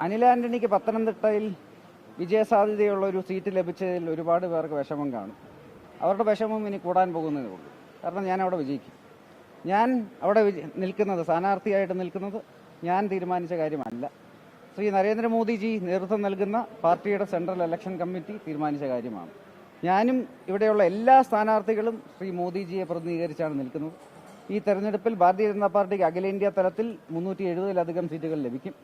അനിൽ ആന്റണിക്ക് പത്തനംതിട്ടയിൽ വിജയസാധ്യതയുള്ള ഒരു സീറ്റ് ലഭിച്ചതിൽ ഒരുപാട് പേർക്ക് വിഷമം കാണും. അവരുടെ വിഷമം ഇനി കൂടാൻ പോകുന്നതേ ഉള്ളൂ. കാരണം ഞാൻ അവിടെ വിജയിക്കും. ഞാൻ അവിടെ നിൽക്കുന്നത്, സ്ഥാനാർത്ഥിയായിട്ട് നിൽക്കുന്നത് ഞാൻ തീരുമാനിച്ച കാര്യമല്ല. ശ്രീ നരേന്ദ്രമോദിജി നേതൃത്വം നൽകുന്ന പാർട്ടിയുടെ സെൻട്രൽ ഇലക്ഷൻ കമ്മിറ്റി തീരുമാനിച്ച കാര്യമാണ്. ഞാനും ഇവിടെയുള്ള എല്ലാ സ്ഥാനാർത്ഥികളും ശ്രീ മോദിജിയെ പ്രതിനിധീകരിച്ചാണ് നിൽക്കുന്നത്. ഈ തെരഞ്ഞെടുപ്പിൽ ഭാരതീയ ജനതാ പാർട്ടിക്ക് അഖിലേന്ത്യാ തലത്തിൽ 370-ലധികം സീറ്റുകൾ ലഭിക്കും.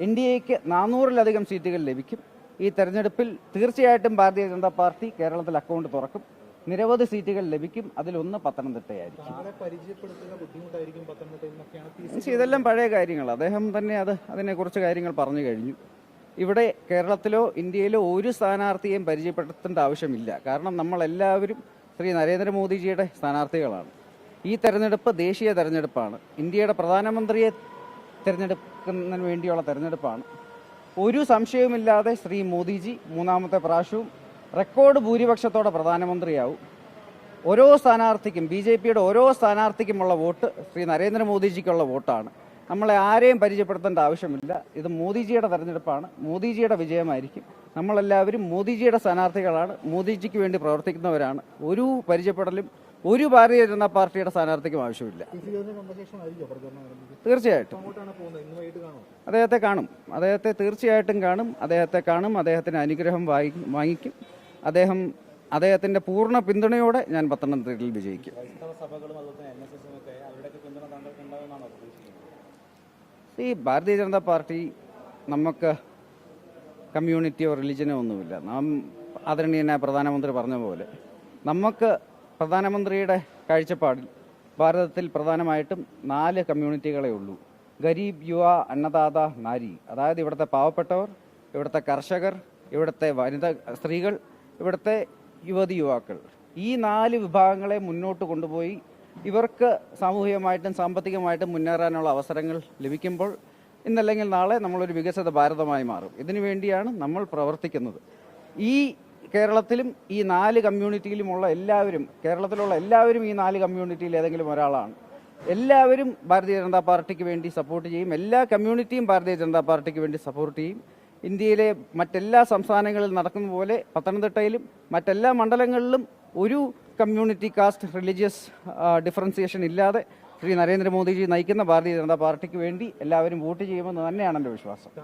NDAക്ക് 400-ലധികം സീറ്റുകൾ ലഭിക്കും. ഈ തെരഞ്ഞെടുപ്പിൽ തീർച്ചയായിട്ടും ഭാരതീയ ജനതാ പാർട്ടി കേരളത്തിൽ അക്കൗണ്ട് തുറക്കും. നിരവധി സീറ്റുകൾ ലഭിക്കും. അതിലൊന്ന് പത്തനംതിട്ടയായിരിക്കും. ഇതെല്ലാം പഴയ കാര്യങ്ങൾ. അദ്ദേഹം തന്നെ അതിനെക്കുറിച്ച് കാര്യങ്ങൾ പറഞ്ഞു കഴിഞ്ഞു. ഇവിടെ കേരളത്തിലോ ഇന്ത്യയിലോ ഒരു സ്ഥാനാർത്ഥിയെയും പരിചയപ്പെടുത്തേണ്ട ആവശ്യമില്ല. കാരണം നമ്മളെല്ലാവരും ശ്രീ നരേന്ദ്രമോദിജിയുടെ സ്ഥാനാർത്ഥികളാണ്. ഈ തെരഞ്ഞെടുപ്പ് ദേശീയ തെരഞ്ഞെടുപ്പാണ്. ഇന്ത്യയുടെ പ്രധാനമന്ത്രിയെ തിരഞ്ഞെടുക്കുന്നതിന് വേണ്ടിയുള്ള തെരഞ്ഞെടുപ്പാണ്. ഒരു സംശയവുമില്ലാതെ ശ്രീ മോദിജി മൂന്നാമത്തെ പ്രാവശ്യവും റെക്കോർഡ് ഭൂരിപക്ഷത്തോടെ പ്രധാനമന്ത്രിയാവും. ഓരോ സ്ഥാനാർത്ഥിക്കും, BJPയുടെ ഓരോ സ്ഥാനാർത്ഥിക്കുമുള്ള വോട്ട് ശ്രീ നരേന്ദ്രമോദിജിക്കുള്ള വോട്ടാണ്. നമ്മളെ ആരെയും പരിചയപ്പെടുത്തേണ്ട ആവശ്യമില്ല. ഇത് മോദിജിയുടെ തെരഞ്ഞെടുപ്പാണ്. മോദിജിയുടെ വിജയമായിരിക്കും. നമ്മളെല്ലാവരും മോദിജിയുടെ സ്ഥാനാർത്ഥികളാണ്. മോദിജിക്ക് വേണ്ടി പ്രവർത്തിക്കുന്നവരാണ്. ഒരു പരിചയപ്പെടലും ഒരു ഭാരതീയ ജനതാ പാർട്ടിയുടെ സ്ഥാനാർത്ഥിക്കും ആവശ്യമില്ല. തീർച്ചയായിട്ടും അദ്ദേഹത്തെ കാണും. അദ്ദേഹത്തെ തീർച്ചയായിട്ടും കാണും. അദ്ദേഹത്തിന് അനുഗ്രഹം വാങ്ങിക്കും. അദ്ദേഹത്തിന്റെ പൂർണ്ണ പിന്തുണയോടെ ഞാൻ പത്തനംതിട്ടയിൽ വിജയിക്കും. ഈ ഭാരതീയ ജനതാ പാർട്ടി നമുക്ക് കമ്മ്യൂണിറ്റിയോ റിലിജനോ ഒന്നുമില്ല. നാം ആദരണീയനായ പ്രധാനമന്ത്രി പറഞ്ഞ പോലെ നമുക്ക് പ്രധാനമന്ത്രിയുടെ കാഴ്ചപ്പാടിൽ ഭാരതത്തിൽ പ്രധാനമായിട്ടും 4 കമ്മ്യൂണിറ്റികളേ ഉള്ളൂ. ഗരീബ്, യുവ, അന്നദാത, നാരി. അതായത് ഇവിടുത്തെ പാവപ്പെട്ടവർ, ഇവിടുത്തെ കർഷകർ, ഇവിടുത്തെ സ്ത്രീകൾ, ഇവിടുത്തെ യുവാക്കൾ. ഈ 4 വിഭാഗങ്ങളെ മുന്നോട്ട് കൊണ്ടുപോയി ഇവർക്ക് സാമൂഹികമായിട്ടും സാമ്പത്തികമായിട്ടും മുന്നേറാനുള്ള അവസരങ്ങൾ ലഭിക്കുമ്പോൾ ഇന്നല്ലെങ്കിൽ നാളെ നമ്മളൊരു വികസിത ഭാരതമായി മാറും. ഇതിനു വേണ്ടിയാണ് നമ്മൾ പ്രവർത്തിക്കുന്നത്. ഈ കേരളത്തിലും ഈ 4 കമ്മ്യൂണിറ്റിയിലുമുള്ള എല്ലാവരും, കേരളത്തിലുള്ള എല്ലാവരും ഈ 4 കമ്മ്യൂണിറ്റിയിൽ ഏതെങ്കിലും ഒരാളാണ്. എല്ലാവരും ഭാരതീയ ജനതാ പാർട്ടിക്ക് വേണ്ടി സപ്പോർട്ട് ചെയ്യും. എല്ലാ കമ്മ്യൂണിറ്റിയും ഭാരതീയ ജനതാ പാർട്ടിക്ക് വേണ്ടി സപ്പോർട്ട് ചെയ്യും. ഇന്ത്യയിലെ മറ്റെല്ലാ സംസ്ഥാനങ്ങളിൽ നടക്കുന്ന പോലെ പത്തനംതിട്ടയിലും മറ്റെല്ലാ മണ്ഡലങ്ങളിലും ഒരു കമ്മ്യൂണിറ്റി, കാസ്റ്റ്, റിലീജിയസ് ഡിഫറൻസിയേഷൻ ഇല്ലാതെ ശ്രീ നരേന്ദ്രമോദിജി നയിക്കുന്ന ഭാരതീയ ജനതാ പാർട്ടിക്ക് വേണ്ടി എല്ലാവരും വോട്ട് ചെയ്യുമെന്ന് തന്നെയാണ് എൻ്റെ വിശ്വാസം.